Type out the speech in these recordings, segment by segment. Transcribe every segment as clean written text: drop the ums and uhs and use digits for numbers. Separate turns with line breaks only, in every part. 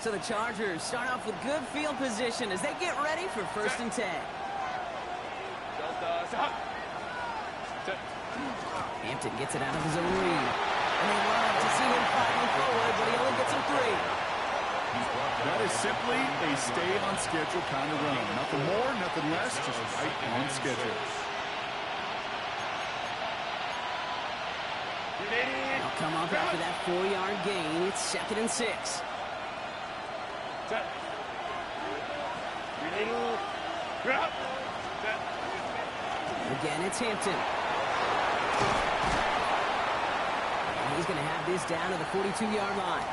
So the Chargers start off with good field position as they get ready for 1st and 10. Hampton gets it out of his own read. And they love to see him fighting forward, but he only gets him 3.
That is simply a stay-on-schedule kind of run. Nothing more, nothing less, just right on schedule.
They'll come up after that 4-yard gain. It's 2nd and 6. Again, it's Hampton. And he's going to have this down to the 42-yard line.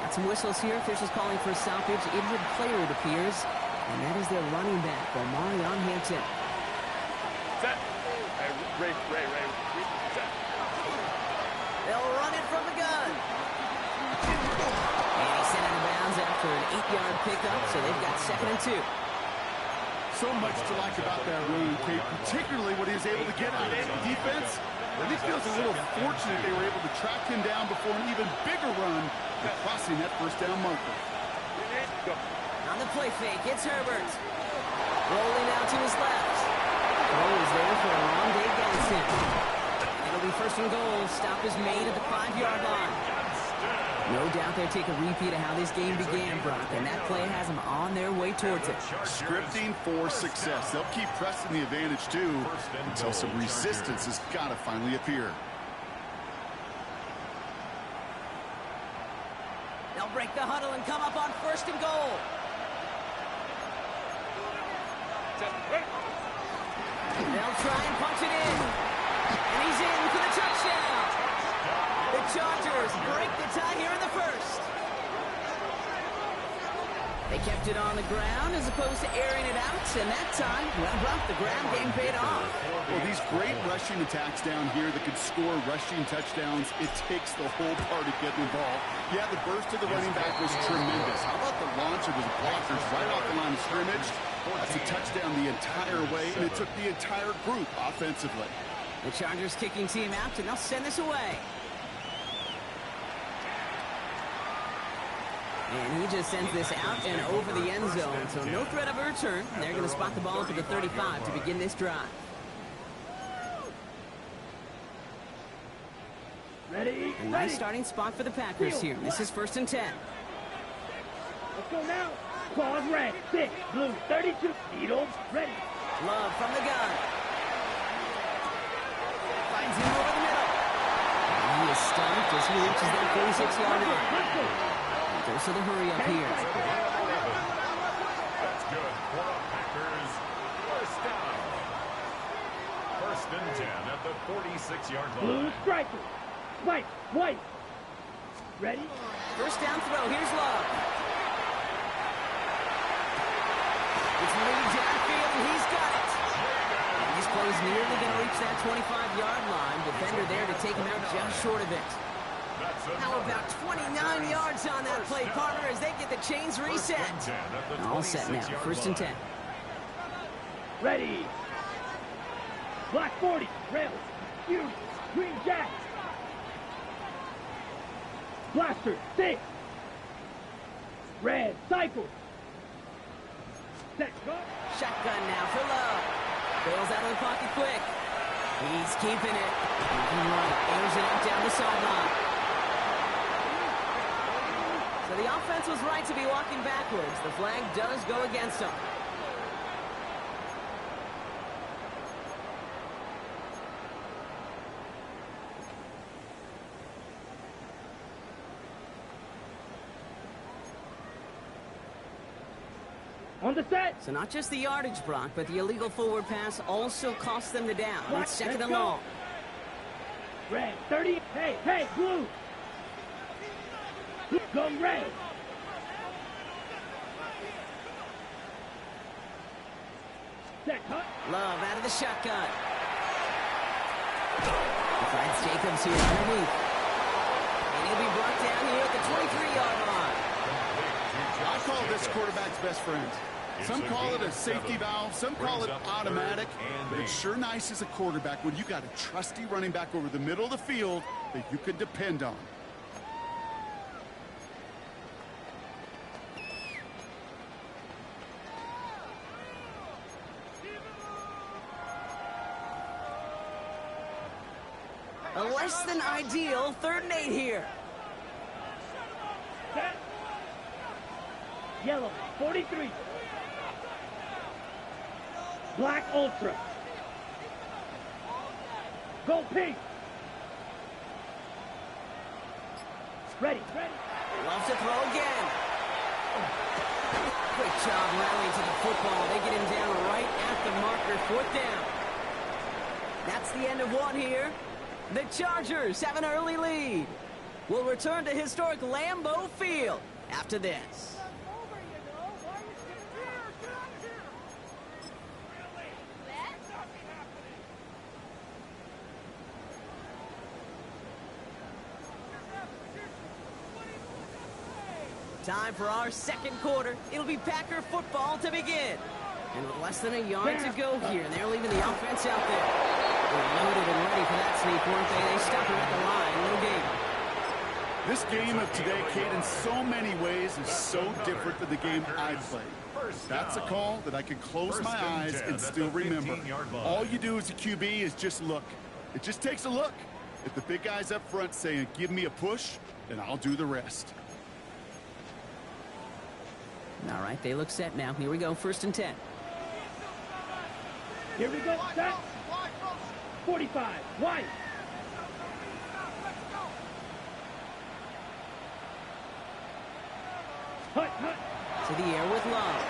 Got some whistles here. Officials calling for a stoppage. Injured player, it appears. And that is their running back, Omarion Hampton.
Set. Ray. Set.
They'll run it from the gun. And he's sent out of bounds after an 8-yard pickup, so they've got 2nd and 2.
So much to like about that run, Kate, particularly what he was able to get out of the defense. I think he feels a little fortunate they were able to track him down before an even bigger run and crossing that 1st down marker.
On the play fake, it's Herbert. Rolling out to his left. Throw is there for a long day against him. It'll be 1st and goal. Stop is made at the 5-yard line. No doubt they'll take a repeat of how this game began, Brock, and that play has them on their way towards it.
Scripting for success. They'll keep pressing the advantage, too, until some resistance has got to finally appear.
They'll break the huddle and come up on 1st and goal. They'll try and punch it in. And he's in for the touchdown. The Chargers break the tie here in the 1st. They kept it on the ground as opposed to airing it out. And that time, well, Brock, the ground game paid off.
Well, these great rushing attacks down here that could score rushing touchdowns, it takes the whole party getting involved. Yeah, the burst of the running back was tremendous. How about the launch of his blockers right off the line of scrimmage? That's a touchdown the entire way, and it took the entire group offensively.
The Chargers kicking team out, and they'll send this away. And he just sends this out and over the end zone, so no threat of a return. They're going to spot the ball up at the 35 to begin this drive.
Ready?
A nice starting spot for the Packers here. This is 1st and 10.
Let's go now. Claws red, 6, blue, 32. Needles ready.
Love from the gun. Finds him over the middle. And he is stumped as he reaches that 46-yard line. Goes to the hurry up here.
That's good for the Packers. 1st down. 1st and 10 at the 46-yard line.
Blue striker. White. Ready?
1st down throw. Here's Love. It's Lee downfield, and he's got it. This play's nearly going to reach that 25-yard line. Defender there to take him out just short of it. How about 29 yards on that play, partner, as they get the chains reset. All set now. 1st and 10.
Ready. Black 40. Rails. Huge. Green jack. Blaster. 6. Red. Cycle. Set. Go.
Shotgun now for Love. Bails out of the pocket quick. He's keeping it. Looking right. Airs it out down the sideline. So the offense was right to be walking backwards. The flag does go against them.
On the set.
So not just the yardage, Brock, but the illegal forward pass also cost them the down. It's 2nd and long.
Red. 30. Hey, blue. Go red. Set, cut.
Love out of the shotgun. He finds Jacobs here underneath. And he'll be brought down here at the 23-yard line.
I call this quarterback's best friend. Some call it a safety valve, some call it automatic, but it's sure nice as a quarterback when you got a trusty running back over the middle of the field that you can depend on.
less than ideal 3rd and 8 here.
Set. Yellow, 43. Black Ultra. Go pink. Ready.
Loves to throw again. Great job rallying to the football. They get him down right at the marker. 4th down. That's the end of 1 here. The Chargers have an early lead. We'll return to historic Lambeau Field after this. Time for our 2nd quarter. It'll be Packer football to begin. And with less than a yard to go here, they're leaving the offense out there. They're loaded and ready for that sneak, weren't they? They stop him at the line. No gain.
This game of today, Kate, in so many ways is so different than the game I played. That's a call that I can close my eyes and still remember. All you do as a QB is just look. It just takes a look. If the big guy's up front saying, give me a push, then I'll do the rest.
All right, they look set now. Here we go, 1st and 10.
Here we go, set. 45, wide. Hut.
To the air with Love.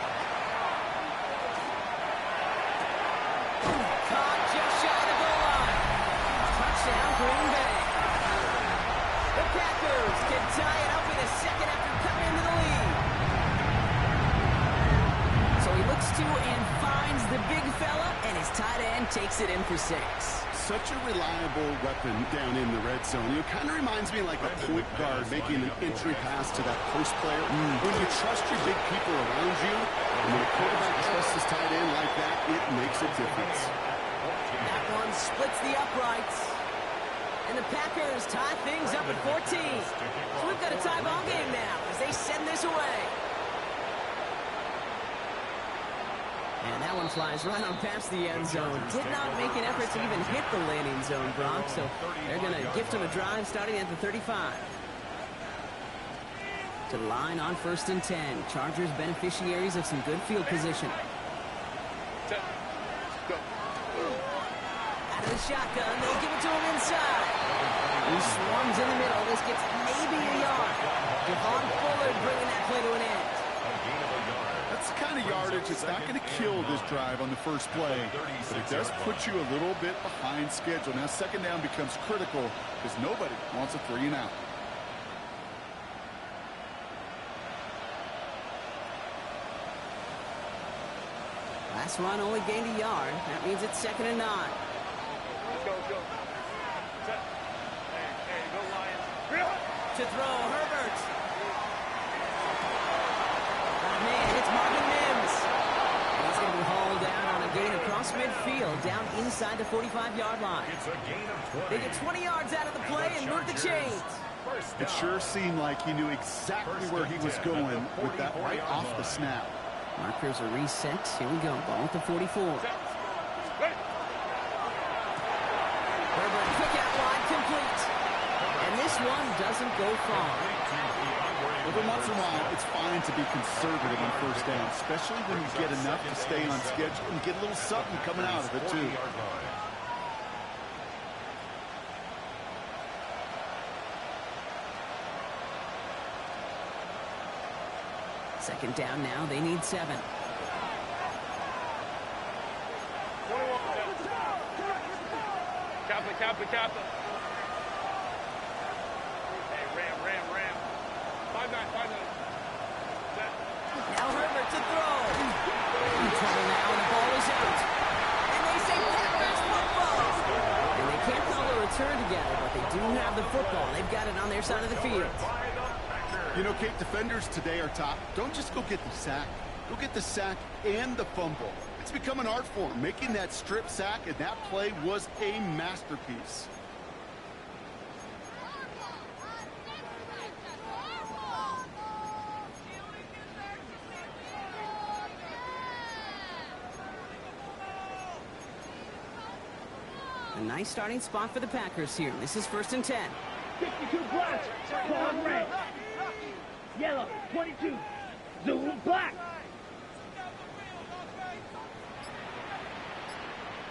Caught just shy of the goal line. Touchdown, Green Bay. The Packers can tie it up in a second after coming into the lead. So he looks to and finds the big fella, and his tight end takes it in for 6.
Such a reliable weapon down in the red zone. It kind of reminds me like a point guard making an entry pass to that post player. When you trust your big people around you, and when a quarterback trusts his tight end like that, it makes a difference.
That one splits the uprights. And the Packers tie things up at 14. So we've got a tie ball game now as they send this away. And that one flies right on past the end zone. Did not make an effort to even hit the landing zone, Brock. So they're going to gift him a drive starting at the 35. To the line on 1st and 10. Chargers beneficiaries of some good field position. Out of the shotgun, they give it to him inside. He swarms in the middle. This gets maybe a yard. Devon Fuller bringing that play to an end.
That's the kind of yardage that's not going to kill this drive on the first play, but it does put you a little bit behind schedule. Now 2nd down becomes critical because nobody wants a 3 and out.
Last run only gained a yard. That means it's 2nd and 9.
Go. Hey, go Lions.
To throw, Herbert. Oh, man, it's Marvin Mims. And he's going to be hauled down on a gain across midfield, down inside the 45-yard line.
It's a gain of 20.
They get 20 yards out of the play and move the chains.
It sure seemed like he knew exactly where he was going with that right off the snap.
Markers are reset. Here we go. Ball at the 44. Herbert, kick out wide, complete. And this one doesn't go far.
Every once in a while, it's fine to be conservative on 1st down, especially when you get enough to stay on schedule and get a little something coming out of it, too.
Second down now. They need 7.
Kappa. Hey, ram. 5-9.
Now Herbert to throw. Trouble now, and the ball is out. And they say Packers football. And they can't call a return together, but they do have the football. They've got it on their side of the field.
You know, Kate, defenders today are top. Don't just go get the sack. Go get the sack and the fumble. It's become an art form. Making that strip sack and that play was a masterpiece.
nice starting spot for the Packers here. This is 1st and 10.
62 black, claws red. Yellow, 22. Zoom black.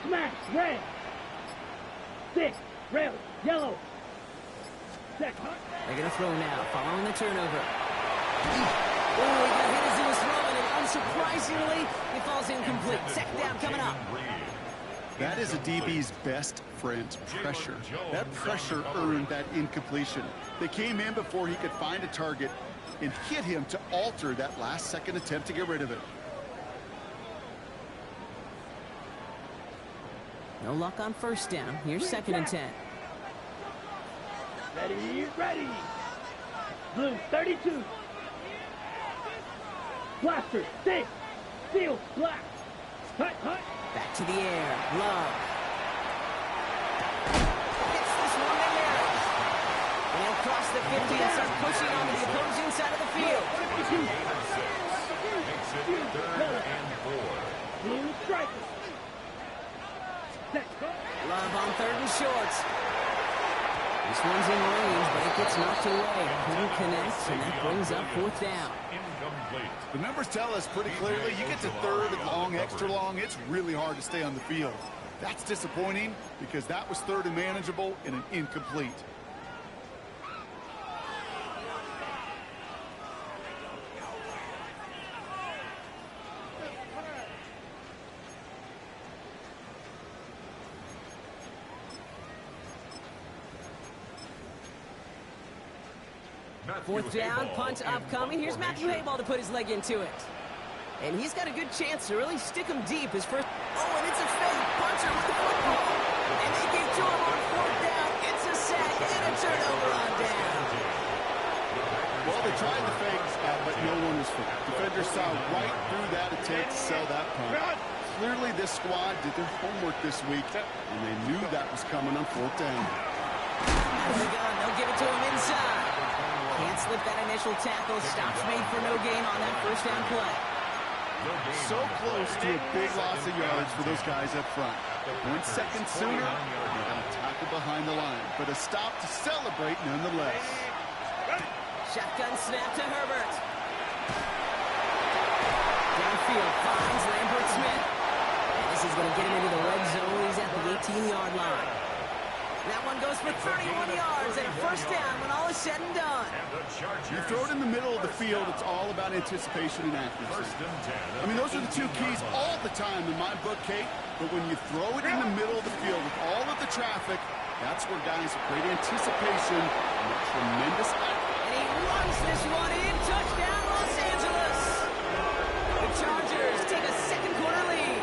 Smash red. 6, rail, yellow. Set.
They're going to throw now, following the turnover. Oh, he got hit as he was throwing, and unsurprisingly, he falls incomplete. Second down coming up.
That is a DB's best friend, pressure. That pressure earned that incompletion. They came in before he could find a target and hit him to alter that last-second attempt to get rid of it.
No luck on 1st down. Here's 2nd and 10.
Ready, ready. Blue, 32. Blaster, 6. Field, black. Hut, hut.
Back to the air. Love. Gets this one to Harris. And he'll cross the 50 and start pushing onto the opposing side of the field.
52. Makes it 3rd and 4.
Blue striker. Set.
Love on 3rd and shorts. This one's in range, but it gets knocked away. Couldn't connect, and that brings up 4th down.
Incomplete.
The numbers tell us pretty clearly, you get to 3rd and long, extra long, it's really hard to stay on the field. That's disappointing because that was 3rd and manageable and an incomplete.
Matthew
4th down,
Hayball
punt
in
upcoming. Here's Matthew
formation.
Hayball to put his leg into it. And he's got a good chance to really stick him deep. His first... Oh, and it's a fake puncher with the football. And they get to him on 4th down. It's a sack and a turnover on down.
Well, they tried the fake, but no one was free. Defenders saw right through that attempt to sell that punt. Clearly, this squad did their homework this week, and they knew that was coming on 4th down.
There we go. They'll give it to him inside. Can't slip that initial tackle. Stops made for no gain on that 1st down play.
So close to a big loss of yards for those guys up front. 1 second sooner, they're going to tackle behind the line. But a stop to celebrate nonetheless.
Shotgun snap to Herbert. Downfield finds Lambert Smith. And this is going to get him into the red zone. He's at the 18-yard line. That one goes for 31 yards and a 1st down when all is said and done.
You throw it in the middle of the field, it's all about anticipation and accuracy. I mean, those are the 2 keys all the time in my book, Kate. But when you throw it in the middle of the field with all of the traffic, that's where guys have great anticipation and a tremendous accuracy.
And he runs this one in. Touchdown, Los Angeles. The Chargers take a 2nd quarter lead.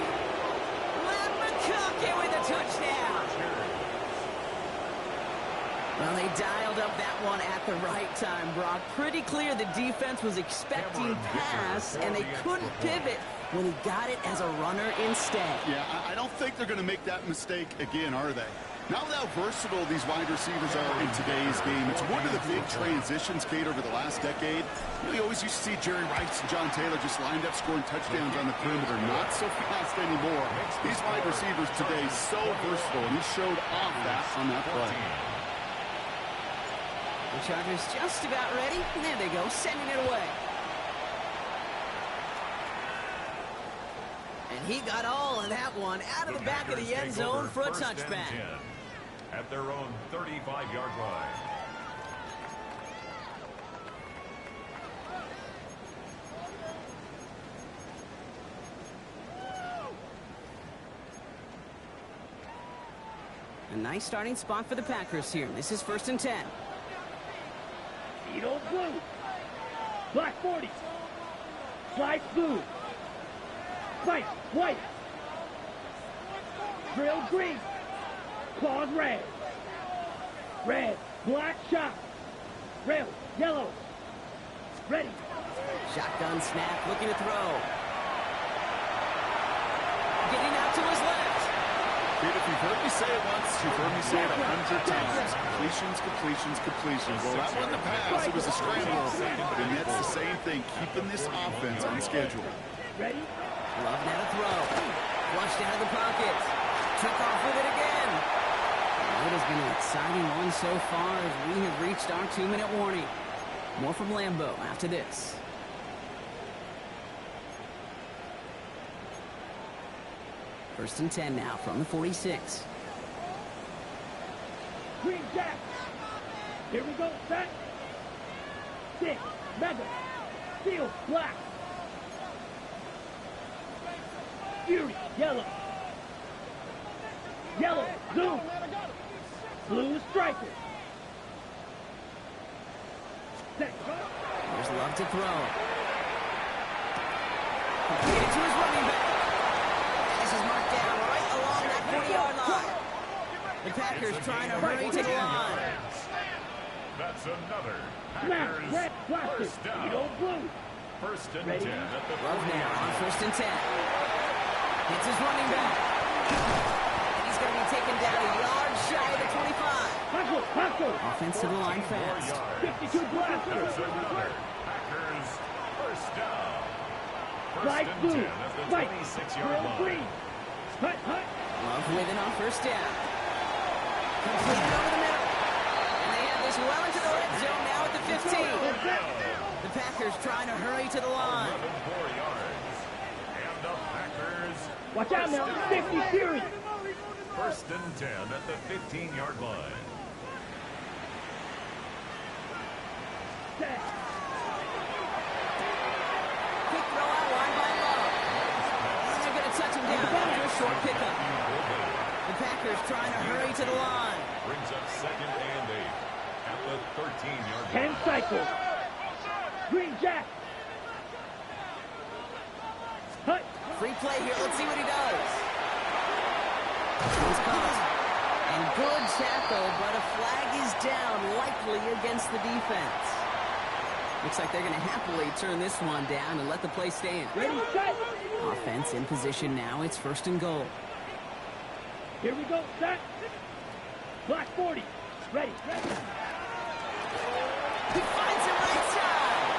Matt McConkey with a touchdown. Well, they dialed up that one at the right time, Brock. Pretty clear the defense was expecting pass, and they couldn't pivot when he got it as a runner instead.
Yeah, I don't think they're going to make that mistake again, are they? Now how versatile these wide receivers are in today's game. It's one of the big transitions, Kate, over the last decade. You know, you always used to see Jerry Rice and John Taylor just lined up scoring touchdowns on the perimeter. Not so fast anymore. These wide receivers today so versatile, and he showed off that on that play.
The Chargers just about ready. There they go, sending it away. And he got all of that one out of the back of the end zone for a touchback.
At their own 35-yard line.
A nice starting spot for the Packers here. This is 1st and 10.
Beetle blue. Black 40. Slide blue. Spike white. Drill green. Claws red. Red. Black shot. Rail. Yellow. Ready.
Shotgun snap, looking to throw. Getting out to his left.
Kate, if you've heard me say it once, you've heard me say it 100 times. Completions, completions, completions. Well, that wasn't a pass, it was a scramble. And that's the same thing, keeping this offense on schedule.
Ready.
Love now to throw. Flushed out of the pocket. Took off with it again. It has been an exciting one so far as we have reached our 2-minute warning. More from Lambeau after this. First and 10 now from the 46.
Green Jack. Here we go, set. 6, Mega. Steel, black. Fury, yellow. Yellow, zoom. Blue, striker. Set.
There's Love to throw. Completed to his running back. This is marked down right along that 40-yard line. The Packers trying to hurry to the line.
That's another
Smash,
Packers
red, blaster.
first down.
Yellow, blue.
First and
Ready?
10 at the
Love
40.
now on first and 10. Hits his running back. And he's going to be taken down a yard shy of the 25.
Paco.
Offense to the line
4
fast.
yards.
52 blaster.
That's another Packers first down. First
Light
and
blue.
10 at the
White.
26-yard
Real
line.
green. Hut, hut.
Love with it on first down. Completed over the middle. And they have this well into the red zone now at the 15. The Packers trying to hurry to the line.
4 yards. And the Packers
Watch out now. 50 Fury.
first and 10 at the 15-yard line.
Set.
Quick throw out wide by Love. And they're going to touch him down after a short pickup. The Packers trying to hurry to the line.
Brings up second and 8 at the 13-yard
10
line.
cycles. Green Jack. Hut.
Free play here. Let's see what he does. He's caught. And good tackle, but a flag is down, likely against the defense. Looks like they're going to happily turn this one down and let the play stand.
Ready, set.
Offense in position now. It's first and goal.
Here we go, set. Black 40. Ready, ready.
He finds him right side.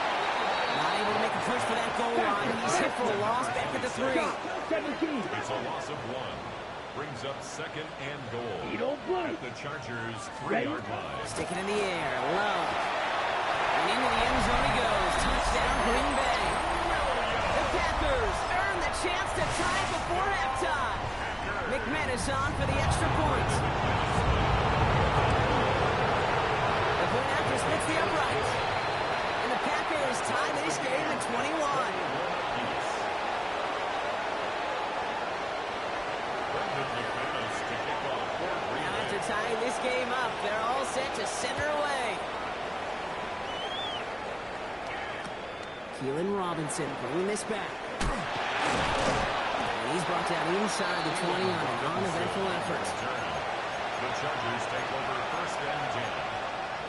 Not able to make a push for that goal line. He's hit for a loss back at the 3.
17.
It's a loss of 1. Brings up second and goal
Edo blue.
at the Chargers'
Ready?
3-yard line.
Stick it in the air. Love. And into the end zone he goes. Touchdown, Green Bay. The Packers earn the chance to tie it before halftime. McManus on for the extra point. The point after splits the uprights. And the Packers tie this game at 21. Now after tying this game up, they're all set to center away. Keelan Robinson bringing this back. And he's brought down inside the 20 on an uneventful effort.
The Chargers take over first and 10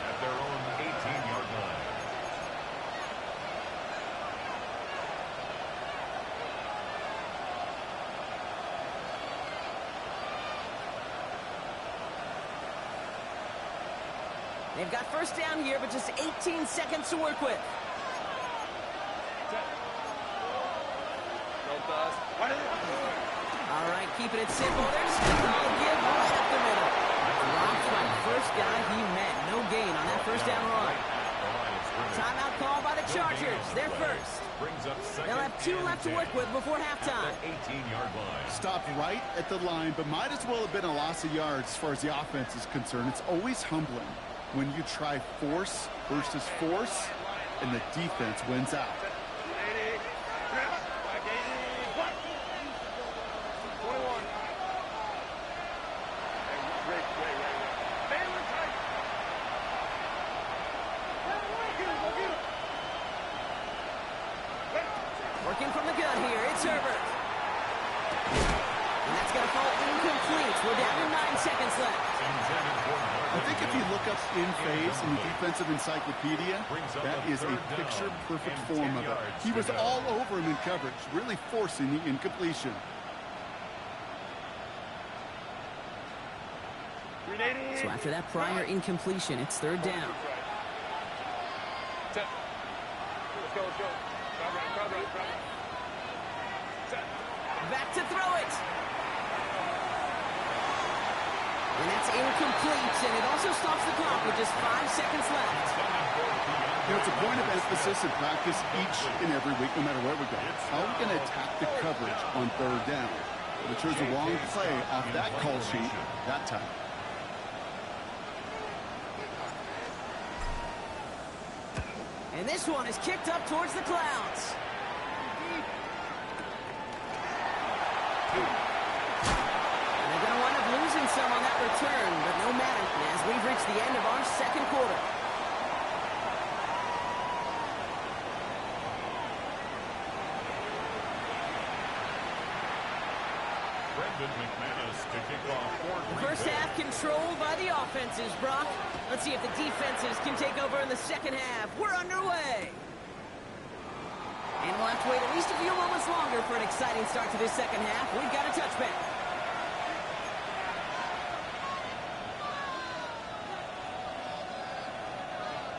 at their own 18-yard line.
They've got first down here, but just 18 seconds to work with. All right, keeping it simple. They're just going to call a give right up the middle. Drops by the first guy he met. No gain on that first down run. Timeout called by the Chargers. They're first.
Brings up second
They'll have 2
and
left to
10
work with before halftime.
at the 18-yard line.
Stopped right at the line, but might as well have been a loss of yards as far as the offense is concerned. It's always humbling when you try force versus force, and the defense wins out.
21.
Working from the gun here, it's Herbert. And that's going to fall incomplete. We're down to 9 seconds left.
I think if you look up in phase in the defensive encyclopedia, that is a picture-perfect form of it. He was all over him in coverage, really forcing the incompletion.
So after that prior incompletion, it's third down.
Let's go, let's go. Crowd right. Set.
Back to throw it. And that's incomplete, and it also stops the clock with just 5 seconds left.
You know, it's a point of emphasis in practice each and every week, no matter where we go. How are we going to attack the coverage on third down? We chose the wrong play off that call sheet that time.
And this one is kicked up towards the clouds. And they're going to wind up losing some on that return, but no matter, as we've reached the end of our second quarter.
McManus to kick off
The first half controlled by the offenses, Brock. Let's see if the defenses can take over in the second half. We're underway. And we'll have to wait at least a few moments longer for an exciting start to this second half. We've got a touchback.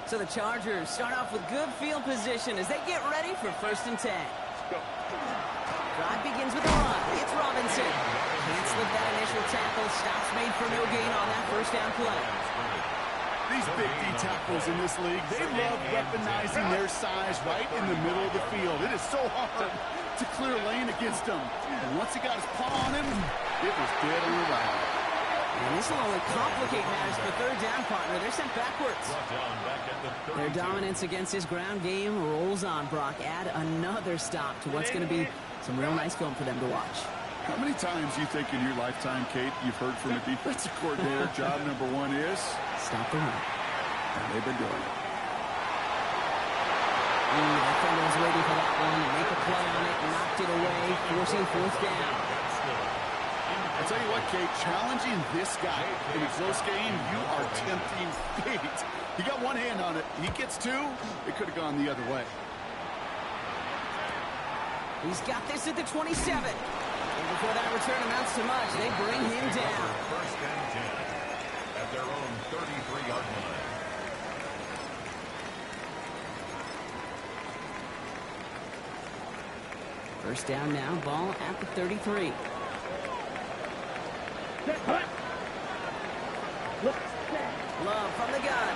So the Chargers start off with good field position as they get ready for 1st and 10. Drive begins with a run. It's Robinson. Can't slip that initial tackle. Stops made for no gain on that first down play.
These big D tackles in this league, they love weaponizing their size right in the middle of the field. It is so hard to clear lane against them. And once he got his paw on him, it was dead on arrival.
And this will only complicate matters for third down, partner. They're sent backwards. Their dominance against his ground game rolls on, Brock. Add another stop to what's going to be some real nice film for them to watch.
How many times you think in your lifetime, Kate, you've heard from a defensive coordinator, job number one is?
Stop the run.
And they've been doing it.
That defender was waiting for that one to make a play on it, knocked it away, forcing 4th down.
I'll tell you what, Kate, challenging this guy in a close game, you are tempting fate. He got one hand on it. He gets two. It could have gone the other way.
He's got this at the 27. And before that return amounts to much, they bring him down.
1st and 10 at their own 33-yard line.
First down now, ball at the 33. Love from the gun.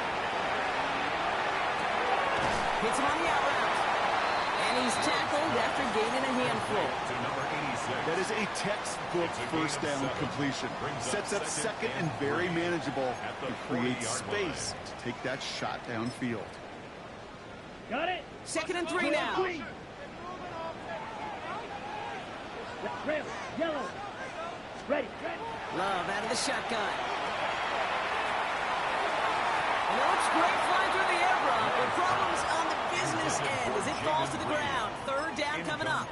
Hits him on the out route. And he's tackled after gaining a handful.
That is a textbook first down completion. Sets up second and very manageable and creates space to take that shot downfield.
Got it?
2nd and 3 now.
Red, yellow. Ready.
Love out of the shotgun. And it looks great flying through the air, Brock, but problems on the business end as it falls to the ground. 3rd down coming up.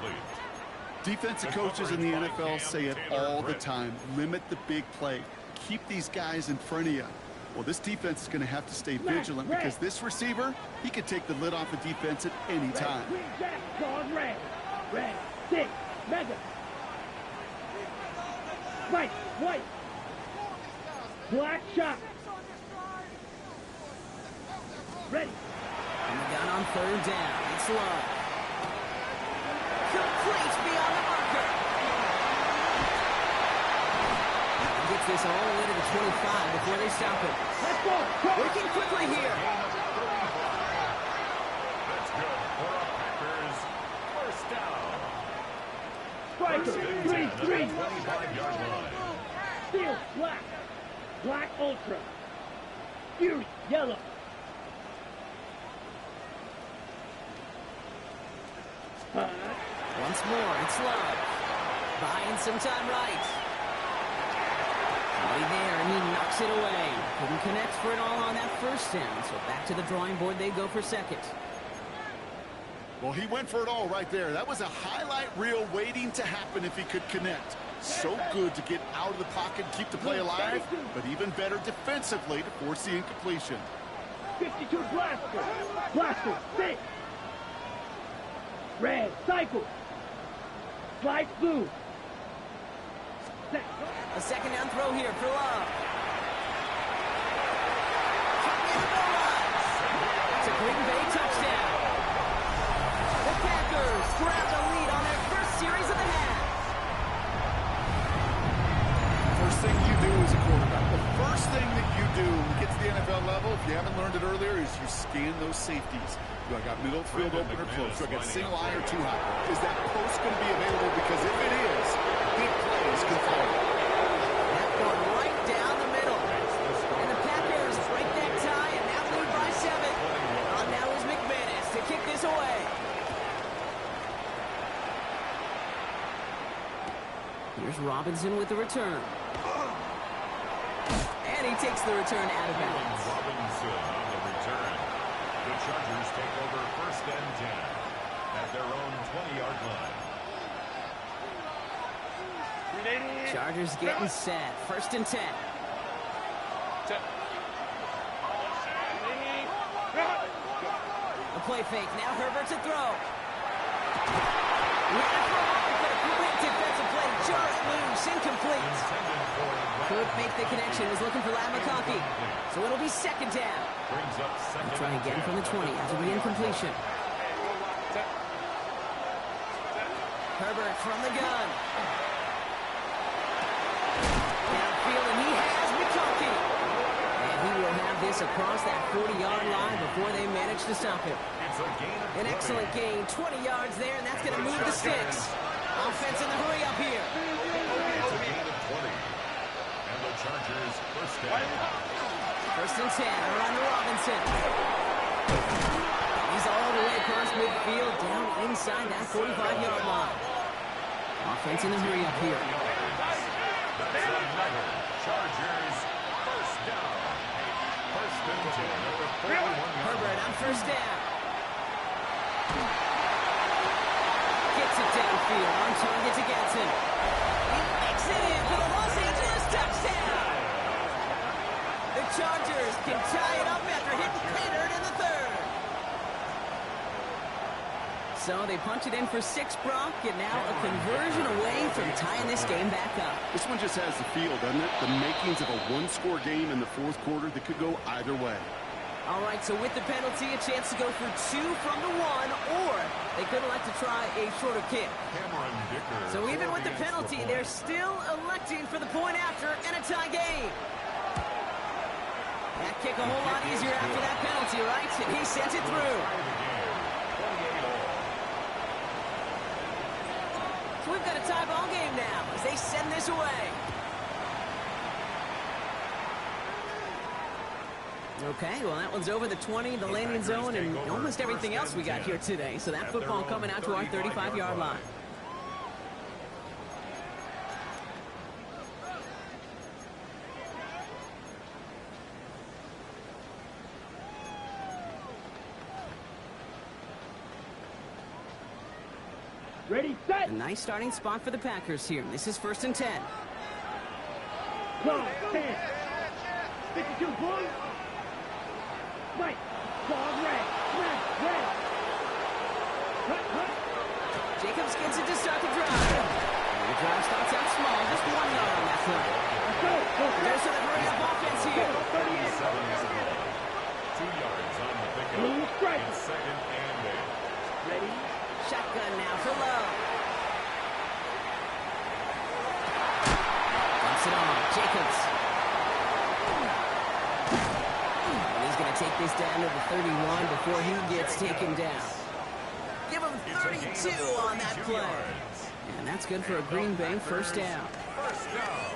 Defensive coaches in the NFL say it all the time. Limit the big play. Keep these guys in front of you. Well, this defense is going to have to stay vigilant because this receiver, he could take the lid off a defense at any time.
Green jack, called red. Red, 6, mega. White. Black shot. Ready.
And the gun on 3rd down. It's Love. Complete beyond the marker. He gets this all the way to the 25 before they stop it.
Let's go.
Working quickly here.
That's good for a Packers 1st down.
Striker, 3.
25-yard line.
Steel, black. Black ultra. Fury, yellow.
Once more, it's Love. Buying some time right. Somebody there, and he knocks it away. Couldn't connect for it all on that first down, so back to the drawing board they go for 2nd.
Well, he went for it all right there. That was a highlight reel waiting to happen if he could connect. So good to get out of the pocket and keep the play alive, but even better defensively to force the incompletion.
52 blaster, 6. Red, cycle. Slice blue. Set.
A 2nd down throw here for Love. It's a Green Bay touchdown. The Packers grab the lead on their first series of the half.
First thing you do as a quarterback, the first thing that you do when you get to the NFL level, if you haven't learned it earlier, is you scan those safeties. Do I got middle field open or close? Do I got single eye or two high? Is that post going to be available? Because if it is, big plays can follow.
That one right down the middle. And the Packers break that tie and now lead by 7. Now is McManus to kick this away. Here's Robinson with the return. And he takes the return out of bounds.
Robinson on the return. The Chargers take over 1st and 10 at their own 20-yard line.
Chargers getting set. 1st and 10. A play fake. Now Herbert to throw. Quick defensive play. Just loose. Incomplete. Could make the connection. Was looking for Ladd McConkey. So it'll be 2nd down.
Brings up 2nd.
Try again from the 20 after the incompletion. Herbert from the gun. Downfield, and he has McConkey. And he will have this across that 40-yard line before they manage to stop him. An excellent gain. 20 yards there, and that's going to move the sticks. Offense in the hurry up here.
It's a gain of 20. And the Chargers 1st down.
1st and 10. Around to Robinson. He's all the way across midfield, down inside that 45-yard line. Offense in the hurry up here.
That's another Chargers 1st down. 1st and 10 at the 41-yard
Herbert on 1st down. Gets it downfield, on target to Gatson. He makes it in for the Los Angeles touchdown. The Chargers can tie it up after hitting pay dirt in the 3rd. So they punch it in for 6, Brock, and now a conversion away from tying this game back up.
This one just has the feel, doesn't it? The makings of a one-score game in the 4th quarter that could go either way.
All right, so with the penalty, a chance to go for 2 from the 1, or they could elect to try a shorter kick.
Cameron Dicker.
So even with the penalty, they're still electing for the point after and a tie game. That kick a whole lot easier after that penalty, right? And he sent it through. So we've got a tie ball game now as they send this away. Okay, well, that one's over the 20, the landing zone, and almost everything else we got here today. So that football coming out to our 35-yard line.
Ready, set.
A nice starting spot for the Packers here. This is 1st and 10.
Close, 10. 52 points. Right. Ball red. Red. Cut.
Jacobs gets it to start the drive. And the drive starts out small, just 1 yard on that play.
Let's go.
There's some hurry-up offense here.
2 yards on the pickup.
Blue strike.
It's 2nd and 8.
Ready? Shotgun now for Lowe. Dumps it on. Jacobs. And he's going to take this down to the 31 before he gets taken down. Give him 32 on that play. And that's good for a Green Bay 1st down.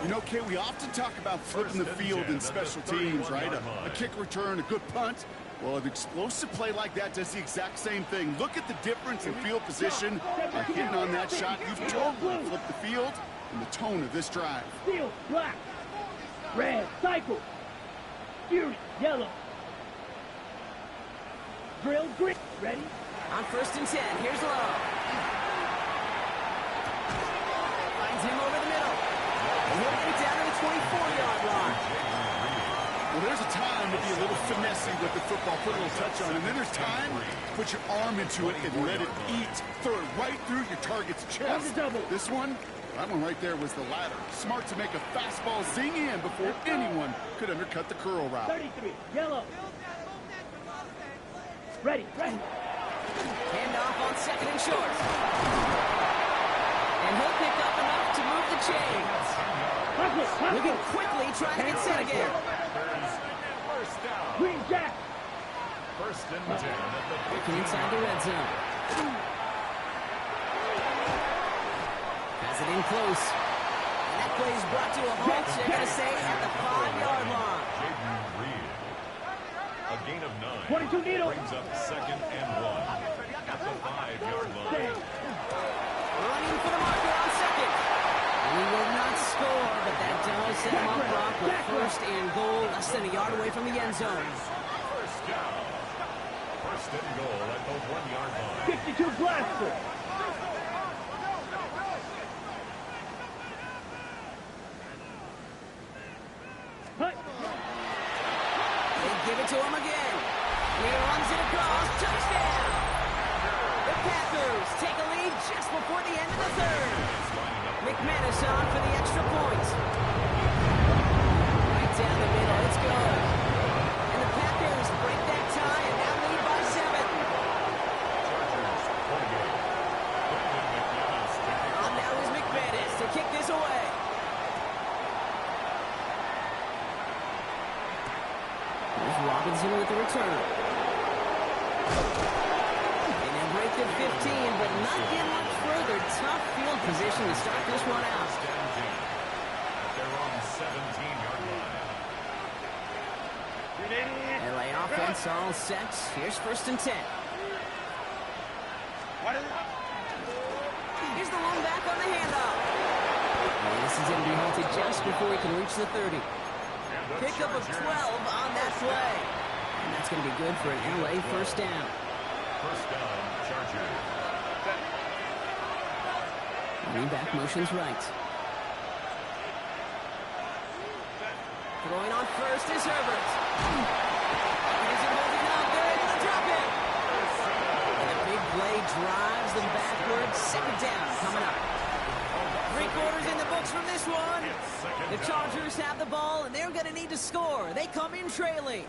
You know, Kay, we often talk about flipping the field in special teams, right? A kick return, a good punt. Well, an explosive play like that does the exact same thing. Look at the difference in field position. By hitting on that shot, you've totally flipped the field and the tone of this drive.
Steel, black. Red, cycle. Fury, yellow. Drill, green. Ready?
On 1st and 10, here's Lowe. Finds him over the middle. And he'll get it down to the 24-yard line.
Well, there's a time to be a little finessey with the football, put a little touch on, and then there's time to put your arm into it and let it eat, throw it right through your target's chest. This one, that one right there was the latter. Smart to make a fastball zing in before anyone could undercut the curl route.
33, yellow. Ready.
Handoff on 2nd and short. And he'll pick up enough to move the chains. Moving quickly, trying to get set again.
Packers, first down.
Green Jack.
First and 10 at the
Looking inside the red zone. Has it in close. And that play is brought to a halt, they're going to say, at the 5-yard line.
Jaden Reed. A gain of 9.
22 needle.
Brings up second and 1 at the 5-yard line.
Running for the marker on second. He will not score, but that does set him up rock with first and goal, less than a yard away from the end zone.
First down. First and goal at the 1-yard line.
52 blaster.
They give it to him again. And he runs it across. Touchdown. The Packers take a lead just before the end of the third. McManus on for the extra point. Right down the middle. It's good. And the Packers break that tie and now lead by 7. On now is McManus to kick this away. There's Robinson with the return. And they'll break the 15, but not get much further. Tough field position to start this one out.
They're on 17-yard line.
LA offense all set. Here's first and 10. Here's the long back on the handoff. And this is going to be halted just before he can reach the 30. Pickup of 12 on that play. And that's going to be good for an LA first down.
First down, Chargers.
Running back motions right. Throwing on first is Herbert. Here's him holding up. They're able to drop him. And a big play drives them backwards. Second down coming up. 3/4 in the books from this one. The Chargers have the ball, and they're going to need to score. They come in trailing.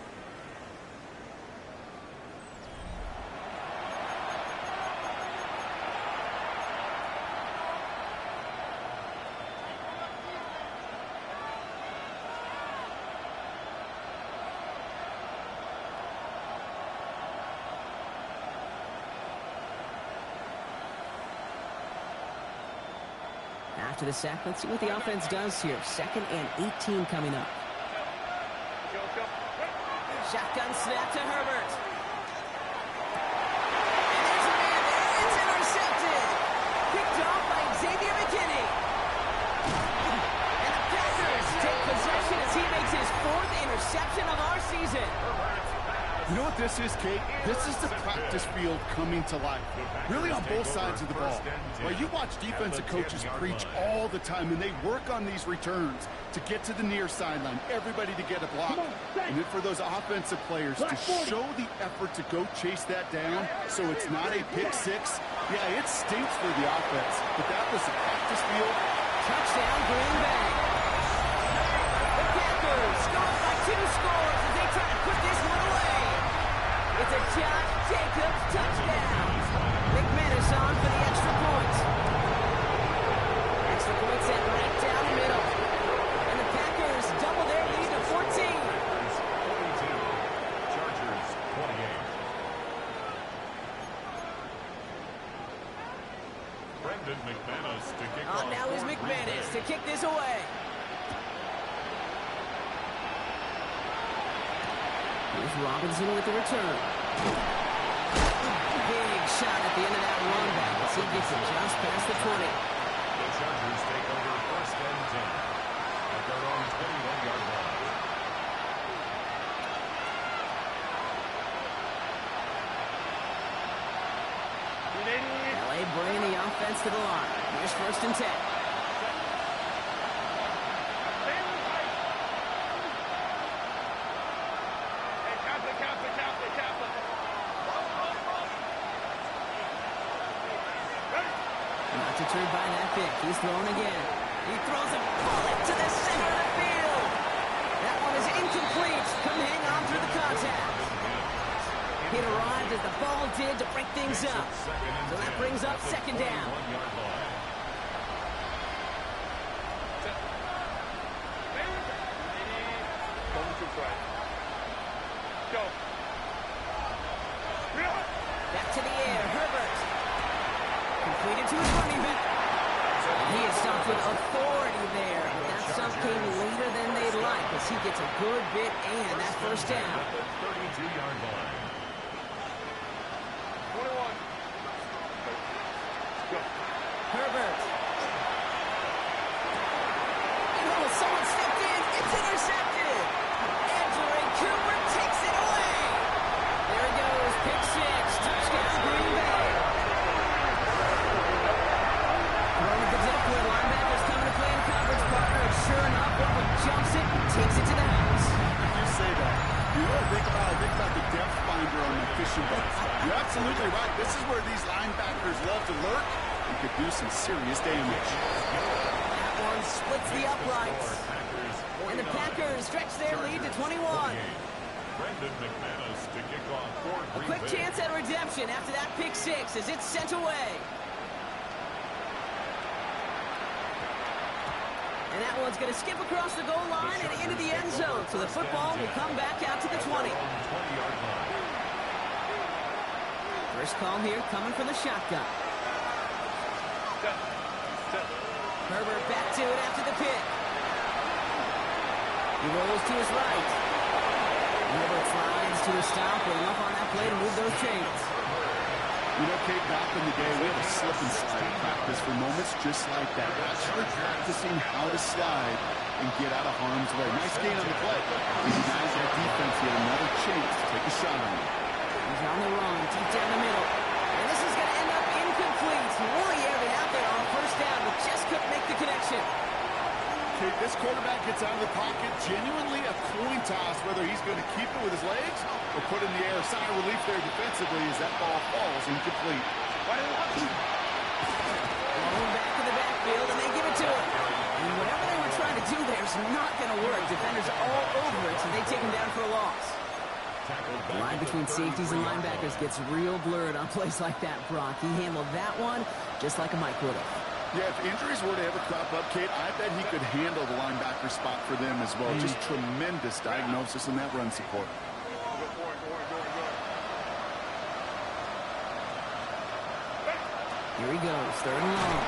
After the sack, let's see what the offense does here. Second and 18 coming up. Shotgun snap to Herbert. And there's a man there. It's intercepted. Picked off by Xavier McKinney. And the Packers take possession as he makes his 4th interception of our season.
You know what this is, Kate? This is the practice field coming to life. Really on both sides of the ball. Well, you watch defensive coaches preach all the time, and they work on these returns to get to the near sideline, everybody to get a block. And then for those offensive players to show the effort to go chase that down so it's not a pick six. Yeah, it stinks for the offense, but that was the practice field.
Touchdown, Green Bay. The Packers go up by 2 scores as they try to put this one away. It's a Josh Jacobs touchdown. McManus on for the extra point. Extra point set right down the middle. And the Packers double their lead to 14.
42. Chargers 28. Brendan McManus to kick off.
On now is McManus to kick this away. Here's Robinson with the return. Big shot at the end of that run back as he gets it just past the 20.
The Chargers take over first and 10 at their own 21-yard line.
LA bringing the offense to the line. Here's first and 10. Not deterred by that pick. He's thrown again. He throws a bullet to the center of the field. That one is incomplete. Couldn't hang on through the contact. It arrived as the ball did to break things up. So that brings up second down. Completed to his running back. He is stopped with authority there. But that stop came later than they'd like as he gets a good bit and that first down.
At the 32-yard line.
21. Go.
Herbert. Oh, someone stepped in. It's intercepted. Andrew Cooper takes it away. There he goes. Pick six. Touchdown, Green Bay. Throwing at the depth where linebackers coming to play in coverage partner. And sure enough, Bubba jumps it, takes it to the house.
You say that. You know, think about the depth finder on the fishing boats. You're absolutely right. This is where these linebackers love to lurk and could do some serious damage.
That one splits the uprights. And the Packers stretch their lead to 21.
Brendan McManus to kick off for
A
Green
quick
Bay.
chance at redemption after that pick six as it's sent away. And that one's going to skip across the goal line and into the end zone. So the football will come back out to the 20.
20-yard line.
First call here coming from the shotgun.
Set. Set.
Herbert back to it after the pick. He rolls to his right. Herbert slides to a stop with enough on that play to move those chains.
You know, Kate, back in the day, we had a slip and slide practice for moments just like that. Actually practicing how to slide and get out of harm's way. Nice gain on the play. These guys, that defense, get another chance to take a shot on him.
He's on the run, deep down the middle. And this is going to end up incomplete. Really aired it out there on first down, but just couldn't make the connection.
Kate, this quarterback gets out of the pocket, genuinely a coin toss, whether he's going to keep it with his legs or put it in the air. Sigh of relief there defensively as that ball falls incomplete.
Rolling back in the backfield, and they give it to him. And whatever they were trying to do there is not going to work. Defenders all over it, so they take him down for a loss. The line between safeties and linebackers gets real blurred on plays like that, Brock. He handled that one just like a Mike would have.
Yeah, if injuries were to ever crop up, Kate, I bet he could handle the linebacker spot for them as well. Just tremendous diagnosis in that run support.
Here he goes, third and long.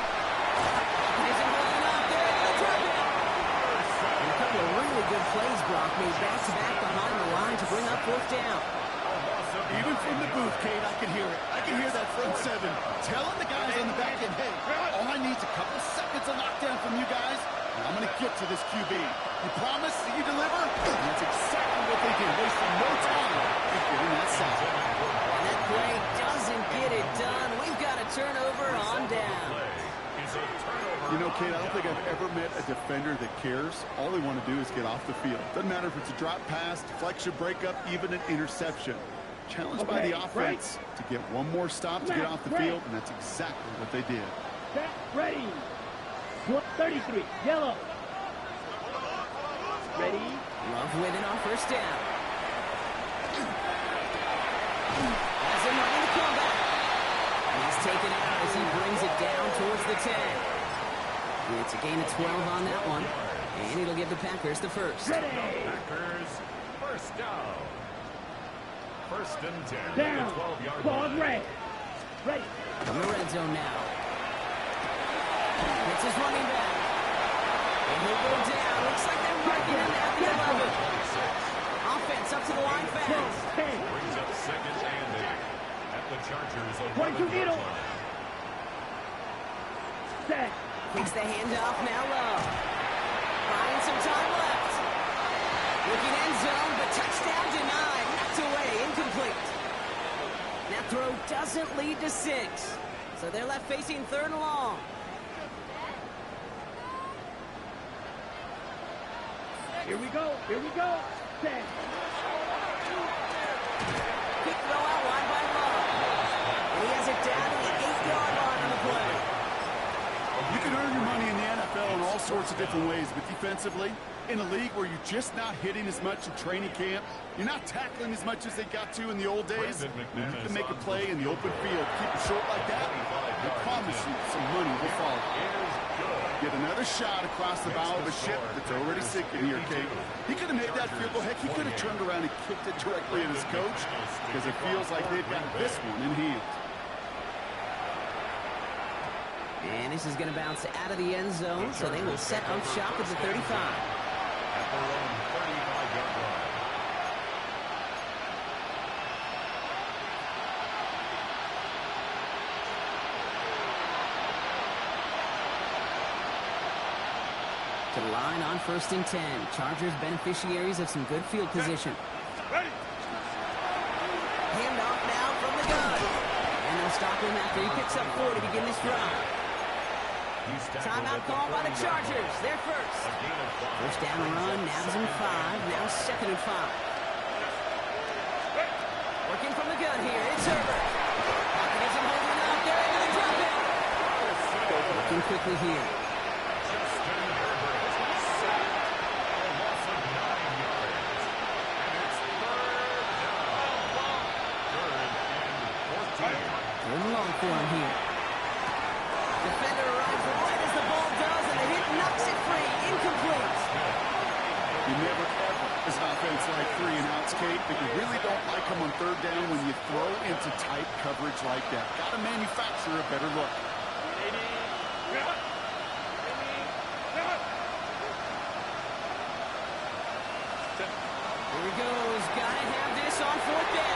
He's rolling out there. And a couple of really good plays, Brock, made back-to-back behind the line to bring up fourth down.
Even from the booth, Kate, I can hear it. I can hear that front seven telling the guys on the back end, hey, all I need is a couple seconds of knockdown from you guys, and I'm going to get to this QB. You promise that you deliver? And that's exactly what they did, wasting no time in getting that sack.
And that play doesn't get it done. We've got a turnover on down.
You know, Kate, I don't think I've ever met a defender that cares. All they want to do is get off the field. Doesn't matter if it's a drop pass, deflection, breakup, even an interception. Challenged by the offense to get one more stop to get off the field, and that's exactly what they did.
Set, ready. 33, yellow. Ready.
Love with it on first down. Has him running the comeback. He's taken out as he brings it down towards the 10. It's a gain of 12 on that one, and it'll give the Packers the first.
Ready.
Packers, first down. First and 10 at
Down.
the 12-yard
Pause
line.
red. Ready.
From the red zone now. It's his running back. And he'll go down. Looks like they're marking him at the 11. Offense up to the line fast.
10.
Brings up second and 8 at the Chargers.
22 needle. Set.
Takes the handoff now low. Buying some time left. Looking end zone, but touchdown denied. Knocked away, incomplete. That throw doesn't lead to 6. So they're left facing third and long.
Here we go. Here we go. Set.
Quick throw out wide by Love. And he has it down to the 8-yard line on the play.
You can earn your money in the NFL in all sorts of different ways, but defensively, in a league where you're just not hitting as much in training camp, you're not tackling as much as they got to in the old days, when you can make a play in the open field, keep it short like that, I promise you some money will follow. Get another shot across the bow of a ship that's already sinking here, Kate. He could have made that field goal. Heck, he could have turned around and kicked it directly at his coach, because it feels like they've got this one in hand.
And this is going to bounce out of the end zone, so they will set up shop at the 35.
At their own 35-yard line.
To the line on 1st and 10. Chargers beneficiaries of some good field position. Hand off now from the gun. And they'll stop him after he picks up 4 to begin this drive. Timeout call by the Chargers. They're first. First down run, nabs him 5. Now 2nd and 5. Working from the gun here. It's Herbert. Pocket isn't holding up. They're able to drop it. Working quickly here. For him here. Defender arrives right as the ball does, and the hit knocks it free. Incomplete.
You never ever, as an offense like 3 and outs, Kate, but you really don't like them on 3rd down when you throw into tight coverage like that. Got to manufacture a better look.
Here he goes. Got to have this on 4th down.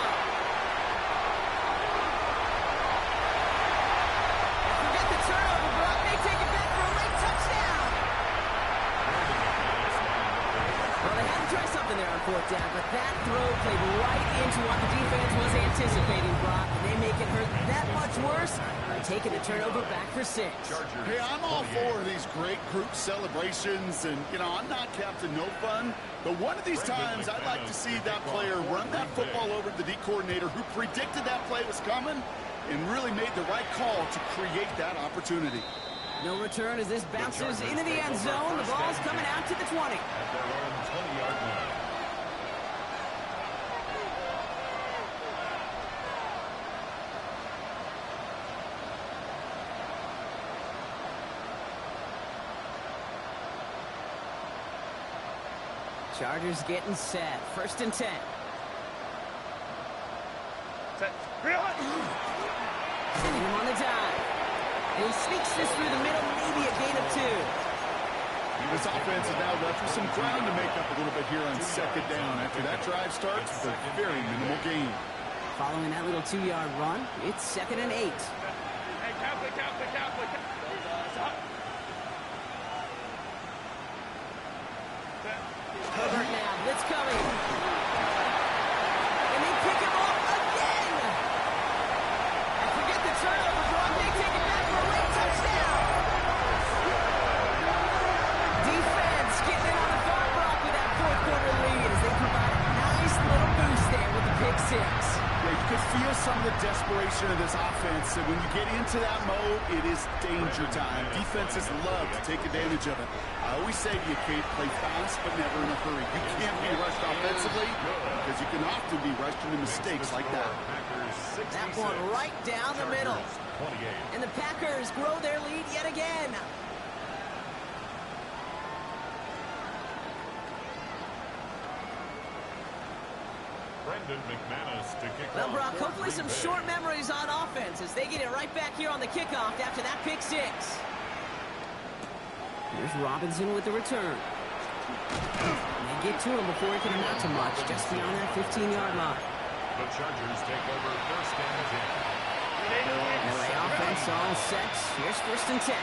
There on 4th down, but that throw played right into what the defense was anticipating, Brock, and they make it hurt that much worse by taking the turnover back for 6.
Hey, I'm all for these great group celebrations, and, you know, I'm not Captain No Fun, but one of these times I'd like to see that player run that football over to the D coordinator who predicted that play was coming and really made the right call to create that opportunity.
No return as this bounces into the end zone. The ball's coming out to the 20.
At their own 20-yard line.
Chargers getting set. 1st and 10.
Set.
Sending him on the dive. And he sneaks this through the middle, maybe a gain of 2.
This offense is now left with some ground to make up a little bit here on 2nd down after that drive starts with a very minimal gain.
Following that little 2-yard run, it's 2nd and 8.
Hey, Catholic.
Herbert now, blitz coming. And they pick him off again. And forget the turnover, Brock. They take it back for a late touchdown. Defense getting in on the far block with that 4th quarter lead as they provide a nice little boost there with the pick 6.
Yeah, you could feel some of the desperation of this offense, and when you get into that mode, it is danger time. Defenses love to take advantage of it. I always say to you, Kate, play fast but never in a hurry. You can't be rushed offensively because you can often be rushed into mistakes like that.
That one right down the middle. And the Packers grow their lead yet again.
Brendan McManus to kick
Well,
off.
Brock, hopefully some short memories on offense as they get it right back here on the kickoff after that pick 6. Here's Robinson with the return. And they get to him before he can amount to much, just beyond that 15-yard line.
The Chargers take over 1st and 10.
LA offense all set. Here's 1st and 10.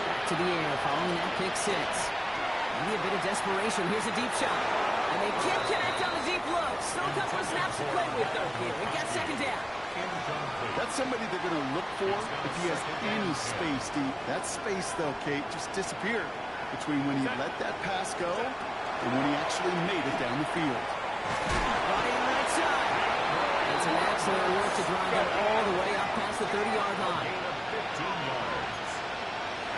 Back to the air following that pick 6. Maybe a bit of desperation. Here's a deep shot. And they can't connect on the deep low. Still a couple of snaps to play with, though, here. We've got 2nd down.
That's somebody they're going to look for if he has any space deep. That space, though, Kate, just disappeared between when he let that pass go and when he actually made it down the field.
Body on the right side. And some excellent work to drive him all the way up past the 30-yard line.
Gain of 15 yards.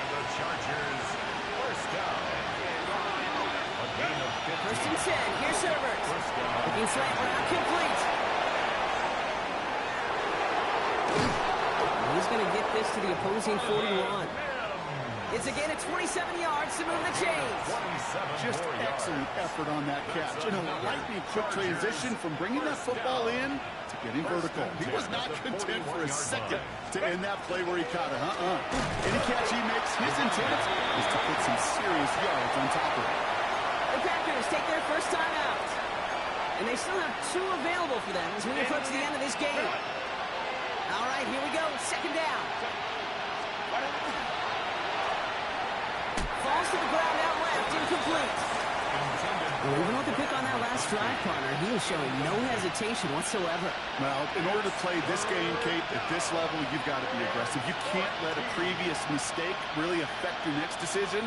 And the Chargers 1st down. A gain of 15.
1st and 10. Here's Herbert.
1st down.
Looking slant route complete. He's going to get this to the opposing 41. It's a gain of 27 yards to move the chains.
Just excellent effort on that catch. In a lightning quick transition from bringing that football in to getting vertical. He was not content for a second to end that play where he caught it. Any catch he makes, his intent is to put some serious yards on top of it.
The Packers take their first time out. And they still have 2 available for them as we approach the end of this game. All right, here we go. Second down. Falls to the ground out left, incomplete. Well, even with the pick on that last drive, partner, he is showing no hesitation whatsoever.
Well, in order to play this game, Kate, at this level, you've got to be aggressive. You can't let a previous mistake really affect your next decision.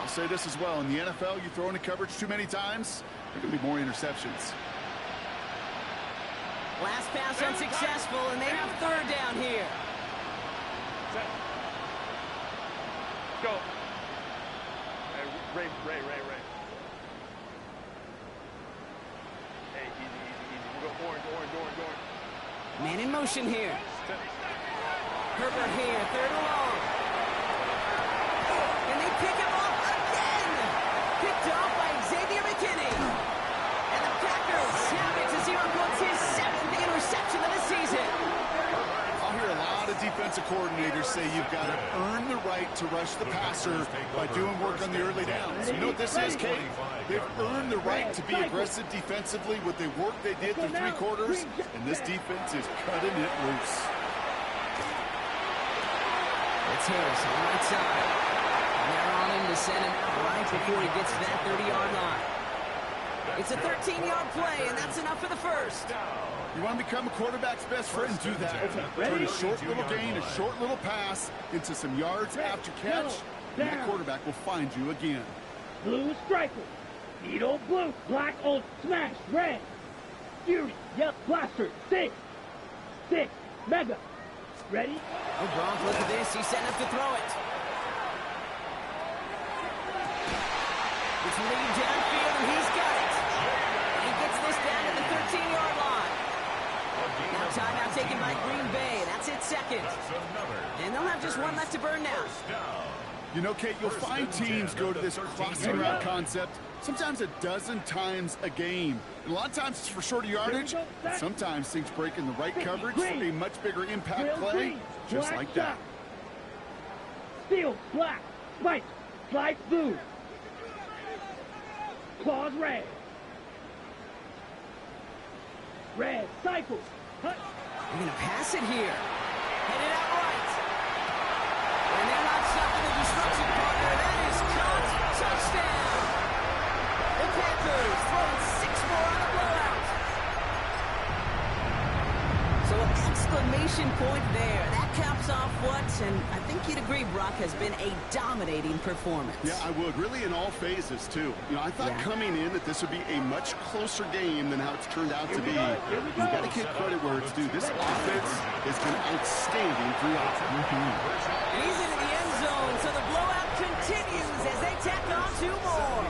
I'll say this as well. In the NFL, you throw into coverage too many times, there can be more interceptions.
Last pass unsuccessful, and they have third down here.
Set. Go. Hey, Ray. Hey, easy. We'll go orange.
Man in motion here. Herbert here, third and long. And they pick him up again. Picked off by Xavier McKinney. And the Packers have it to 0 points, his 7th interception of the season.
I'll hear a lot of defensive coordinators say you've got to earn the right to rush the passer by doing work on the early downs. You know what this is, Kate? They've earned the right to be aggressive defensively with the work they did through 3 quarters, and this defense is cutting it loose.
It's Harris on the right side. And they're on him to send him out right before he gets to that 30-yard line. It's a 13-yard play, and that's enough for the first.
You want to become a quarterback's best friend, do that. Turn a short little gain, a short little pass into some yards after catch, and that quarterback will find you again.
Blue striker. Needle blue. Black old smash. Red. Fury. Yep. Blaster. 6. Mega. Ready?
Oh, Gronk, look at this. He's setting up to throw it. It's lead downfield, and he's got it. He gets this down to the 13-yard line. Now timeout taken by Green Bay. That's it, second. And they'll have just 1 left to burn now.
You know, Kate, you'll find teams go to this crossing route concept sometimes a dozen times a game. And a lot of times it's for shorter yardage, but sometimes things break in the right coverage for a much bigger impact play, just like that.
Steel, black, spike, slice blue. Claws red. Red, cycle. Hut.
They're going to pass it here. Headed out right. And they're not stopping the disruption, partner. That is caught. Touchdown. The Packers throwing 6 more on the blowout. So an exclamation point there. That caps off what, and I think you'd agree, Brock, has been a dominating performance.
Yeah, I would. Really in all phases, too. You know, I thought coming in that this would be a much closer game than how it's turned out to be. You've got to give credit where it's due. This offense has been outstanding throughout.
And he's into the end zone, so the blowout continues as they tack on 2 more.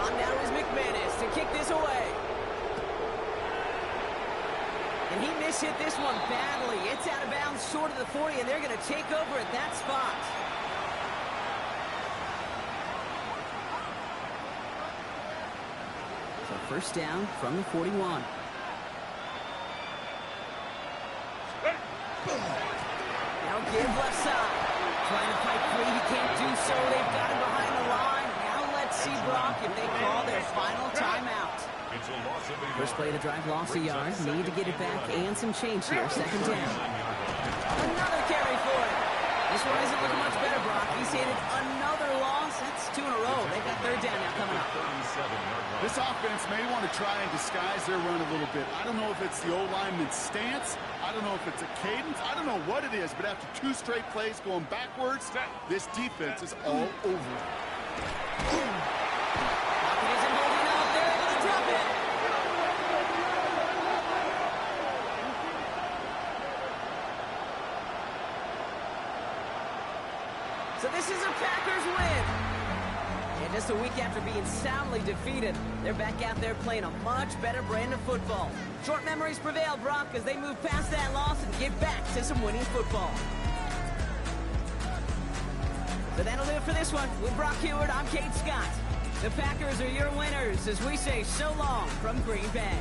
On now is McManus to kick this away. And he mishit this one badly. It's out of bounds short of the 40, and they're going to take over at that spot. So first down from the 41. Now give left side. Trying to fight free. He can't do so. They've got him behind the line. Now let's see, Brock, if they call their final timeout. First play of the drive, lost a yard. Need to get it back and some change here. Second down. Another carry for it. This one isn't looking much better, Brock. He's handed another loss. That's 2 in a row. They've got third down now coming up.
This offense may want to try and disguise their run a little bit. I don't know if it's the O-lineman's stance. I don't know if it's a cadence. I don't know what it is, but after 2 straight plays going backwards, this defense is all over.
Pocket isn't holding up. They're able to drop it. So this is a Packers win. And just a week after being soundly defeated, they're back out there playing a much better brand of football. Short memories prevail, Brock, as they move past that loss and get back to some winning football. So that'll do it for this one. With Brock Huard, I'm Kate Scott. The Packers are your winners as we say so long from Green Bay.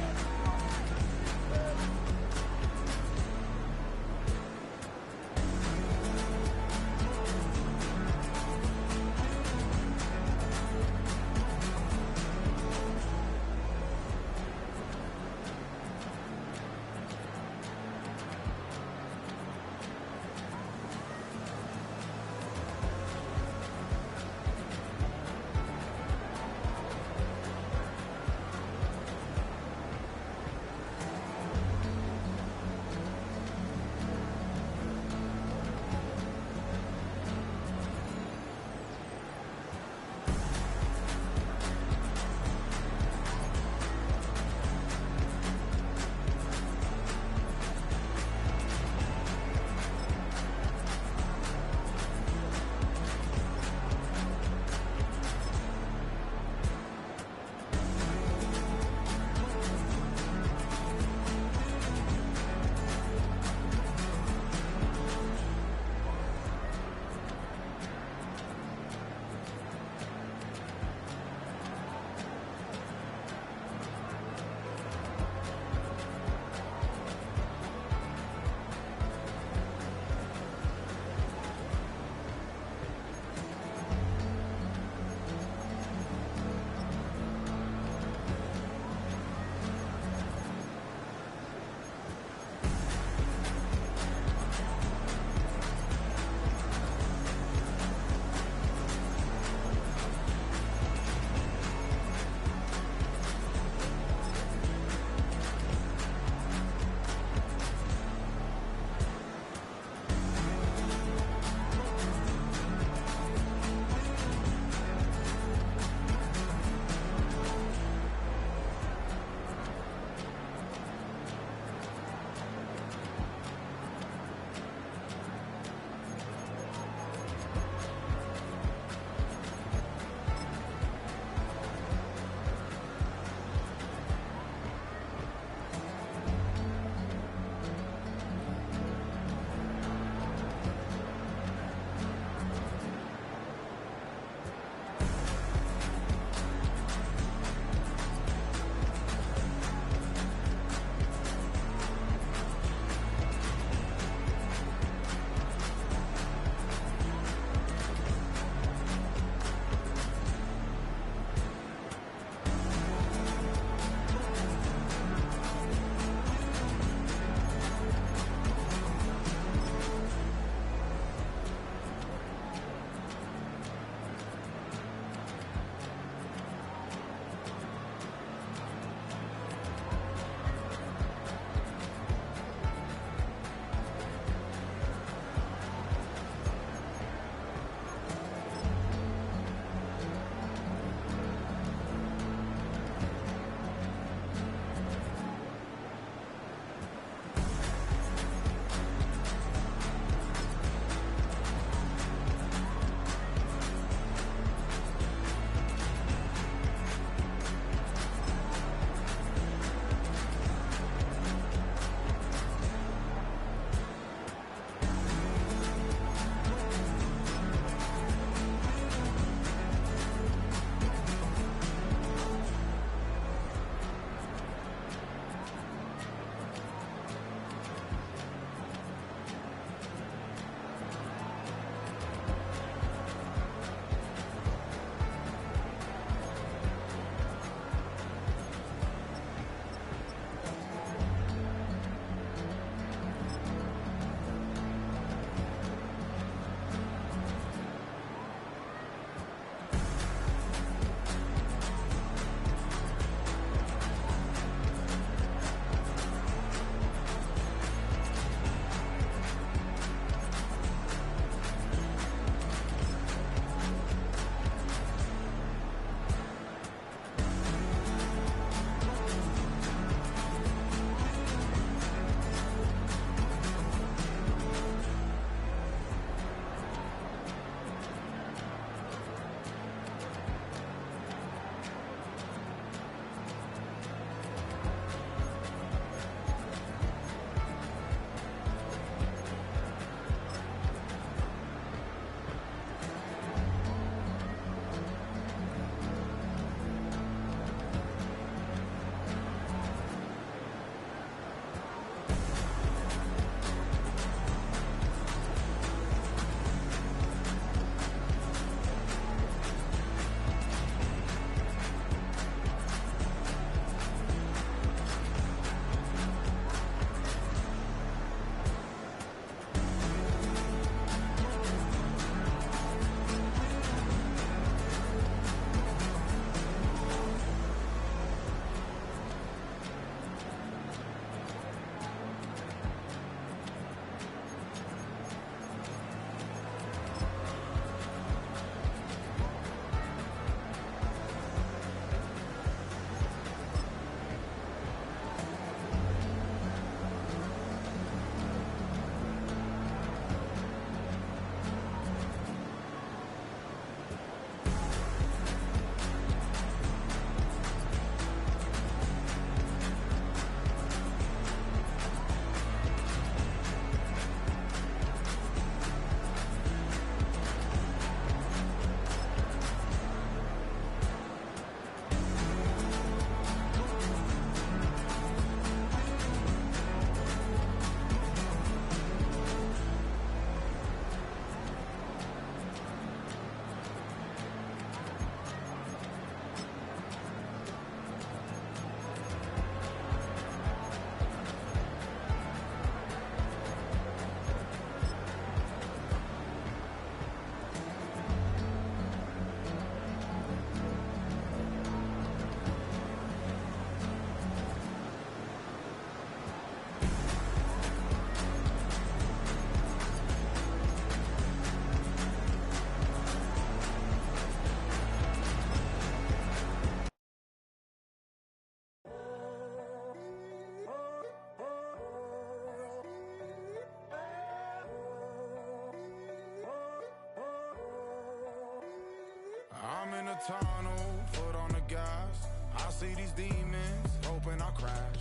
tunnel, foot on the gas. I see these demons, hoping I crash.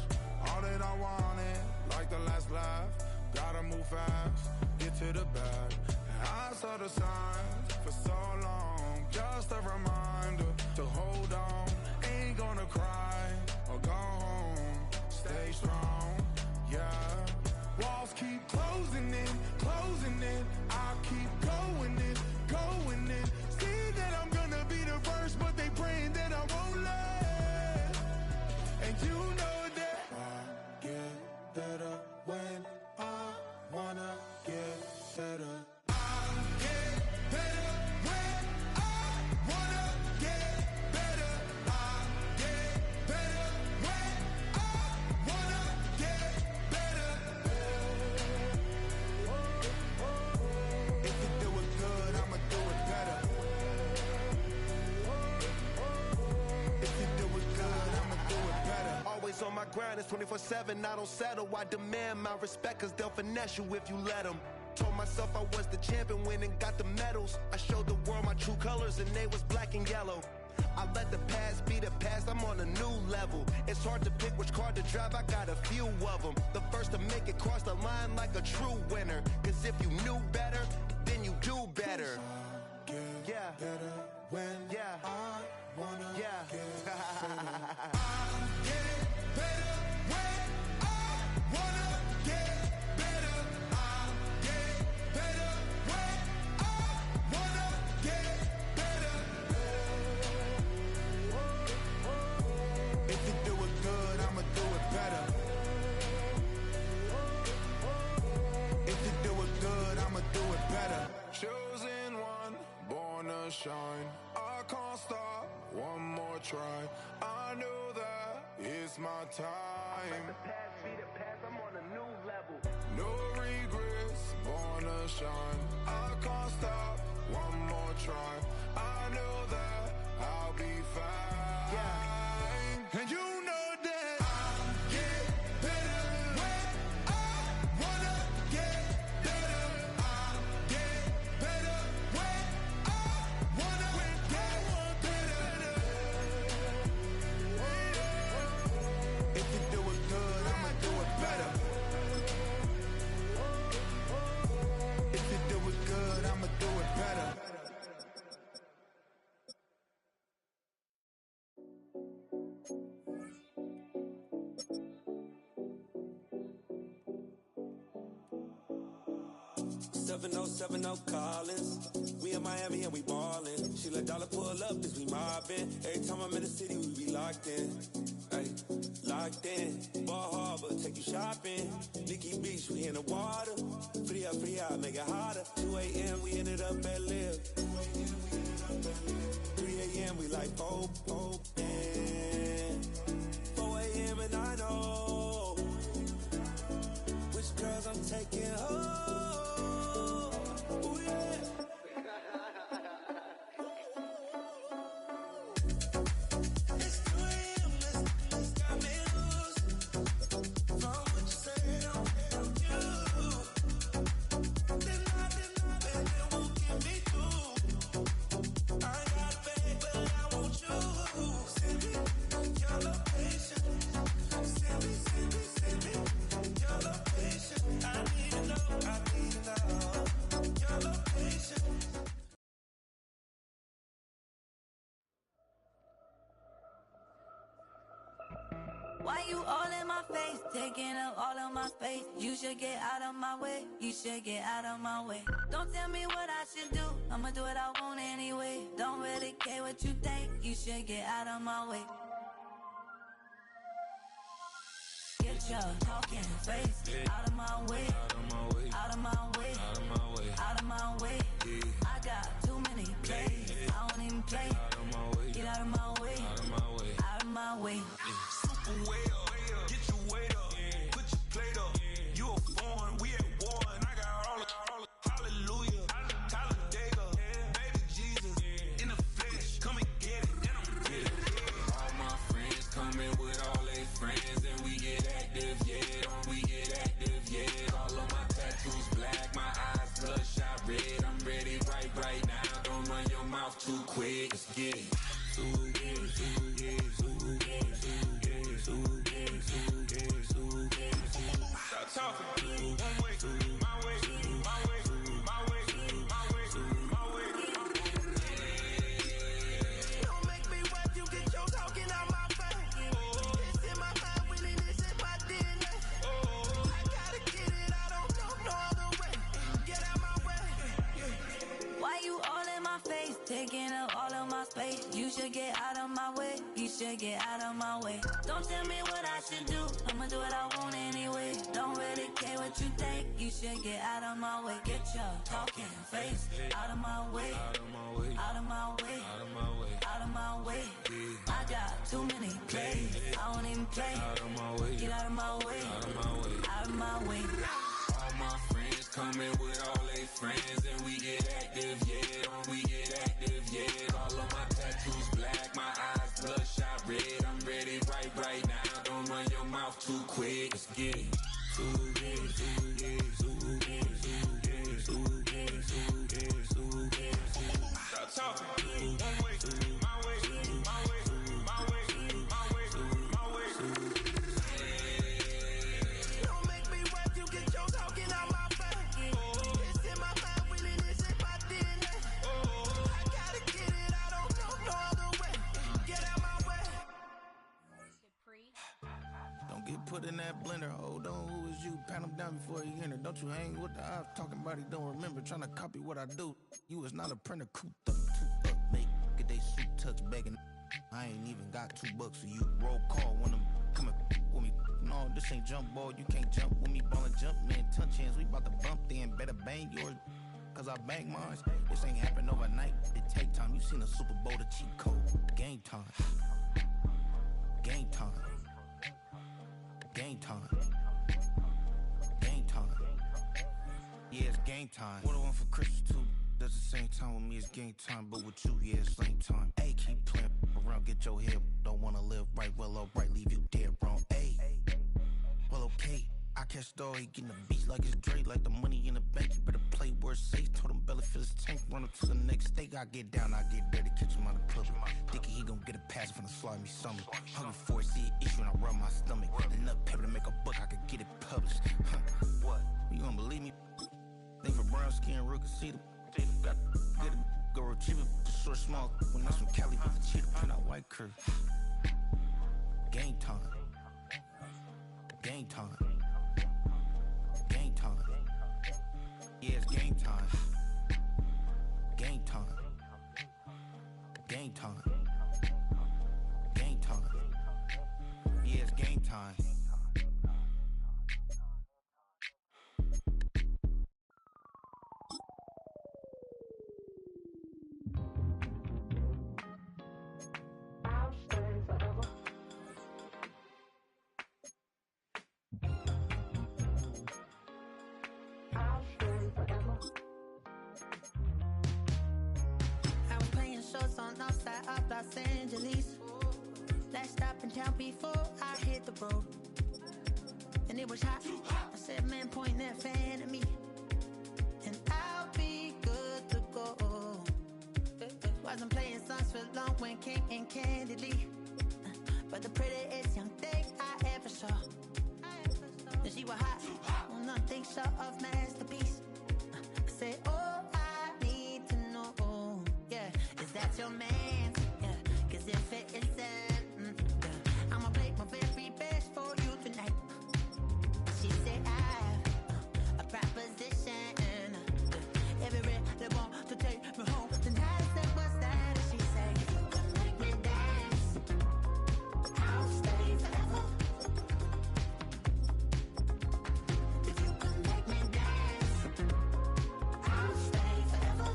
All that I wanted, like the last laugh. Gotta move fast, get to the bag. And I saw the signs for so long. Just a reminder to hold on. Ain't gonna cry or go home. Stay strong, yeah. Walls keep closing in, closing in. I keep going in, going in. See that I'm gonna be the first, but they praying that I won't let. And you know that I get better when I wanna get better. I get better when I wanna get better. I get better when I wanna get better. If you do it good, I'ma do it better. If you do it good, I'ma do it better.
Always on my grind, it's 24/7, I don't settle. I demand my respect, cause they'll finesse you if you let them. Told myself I was the champion, went and got the medals. I showed the world my true colors and they was black and yellow. I let the past be the past, I'm on a new level. It's hard to pick which car to drive, I got a few of them. The first to make it cross the line like a true winner. Cause if you knew better, then you do better. Yeah.
Better when
Yeah.
I wanna
Yeah.
get better. Chosen one, born to shine. I can't stop, one more try. I know that it's my time.
The past be the past, I'm on a new level.
No regrets, born to shine. I can't stop, one more try. I know that I'll be fine.
Yeah.
And you know that I'll get better when I wanna get better. I'll get better when I wanna get better.
If you do it good, I'ma do it better.
If you do it good, I'ma do it better.
7070 Collins. We in Miami and we ballin'. She let dollar pull up, cause we mobbin'. Every time I'm in the city, we be locked in. Ay, locked in. Ball Harbor, take you shopping. Nikki Beach, we in the water. Free up, make it hotter. 2 a.m., we ended up at Live. 3 a.m., we like Pope. 4 a.m. and I know which girls I'm taking home.
Why you all in my face, taking up all of my space? You should get out of my way, you should get out of my way. Don't tell me what I should do, I'ma do what I want anyway. Don't really care what you think, you should get out of my way. Get your talking face out of my way, out of my way, out of my way, out of my way, out of my way. I got too many plays, I don't even play. Out of my way, get out of my way, out of my way, out of my way.
Super way up, get your weight up, put your plate up. You a foreign, we at war, and I got all hallelujah, Talladega, baby Jesus, in the flesh, come and get it, then I'm get it.
All my friends coming with all their friends, and we get active, yeah, don't we get active, yeah. All of my tattoos black, my eyes bloodshot red, I'm ready right now, don't run your mouth too quick, let's get it.
Don't tell me what I should do. I'ma do what I want anyway. Don't really care what you think. You should get out of my way. Get your talking face out of my way. Out of my way. Out of my way. Out of my way. Out of my way. I got too many plays. I won't even play. Out of my way. Get out of my way. Out of my way. Out of my way.
All my friends coming with all their friends, and we get active, yeah. We get active, yeah. All of my tattoos black, my eyes bloodshot red. I'm ready right now. Don't run your mouth too quick. Let's get it. Stop talking. One way, my way, my way, my way, my way, my way.
Don't make me rap, you get your talking out my face. It's in my mind, really, this in my DNA. I gotta get it, I don't know no other way. Get out my way.
Don't get put in that blender. Hold on, who is you? Pat him down before he enter. Don't you hang with the ops talking about he don't remember. Trying to copy what I do. You is not a printer, cooped up, too up, make get they suit tucks begging. I ain't even got $2, so you roll call when I'm coming with me. No, this ain't jump ball, you can't jump with me. Ballin' jump, man, touch hands, we bout to bump then. Better bang yours, cause I bang mine. This ain't happen overnight, it take time. You seen a Super Bowl, the cheat code. Game time. Game time. Game time. Game time. Yeah, it's game time. What I want for Christmas too. That's the same time with me, it's game time. But with you, yeah, it's lame time. Ayy, keep playing around, get your head. Don't wanna live right, well, alright, leave you dead wrong. Ayy, well, okay. I catch the dog, he getting the beats like it's Dre, like the money in the bank. You better play where it's safe. Told him Bella fill his tank, run up to the next steak. I get down, I get dirty, catch him on the public. Thinking he gon' get a pass from the slimy stomach. Hungry for it, see an issue and I rub my stomach. Enough paper to make a book, I could get it published. What? You don't believe me? Think for brown skin, real can see them. Got get it, go retrieve it, short, small. When that's from Cali, with the cheetah, print out white curve. Game time. Game time. Game time. Yeah, it's game time. Game time. Game time. Game time. Yeah, it's game time.
Los Angeles. Last stop in town before I hit the road. And it was hot. I said, man, point that fan at me. And I'll be good to go. Wasn't playing songs for long when King and Candidly. But the prettiest young thing I ever saw. And she was hot. Well, nothing short of masterpiece. I said, oh, I need to know. Yeah, is that your man? Cause if it isn't, I'ma play my very best for you tonight. She said I have a proposition. Every really want to take me home tonight. I said, what's that? And she said, if you can make me dance, I'll stay forever. If you can make me dance, I'll stay forever.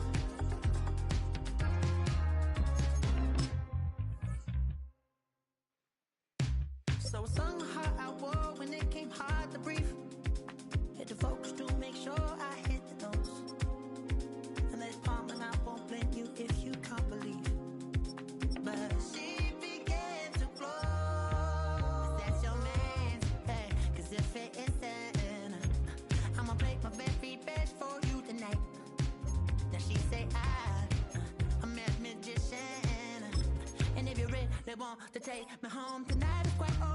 So I sung the heart I wore when it came hard to breathe. Hit the focus to make sure I hit the notes. And let it palm and I won't blame you if you can't believe. But she began to flow. That's your man, hey, cause if it isn't, I'ma play my very best for you tonight. Now she say I'm a magician. And if you're ready, they want to take me home tonight, it's quite all.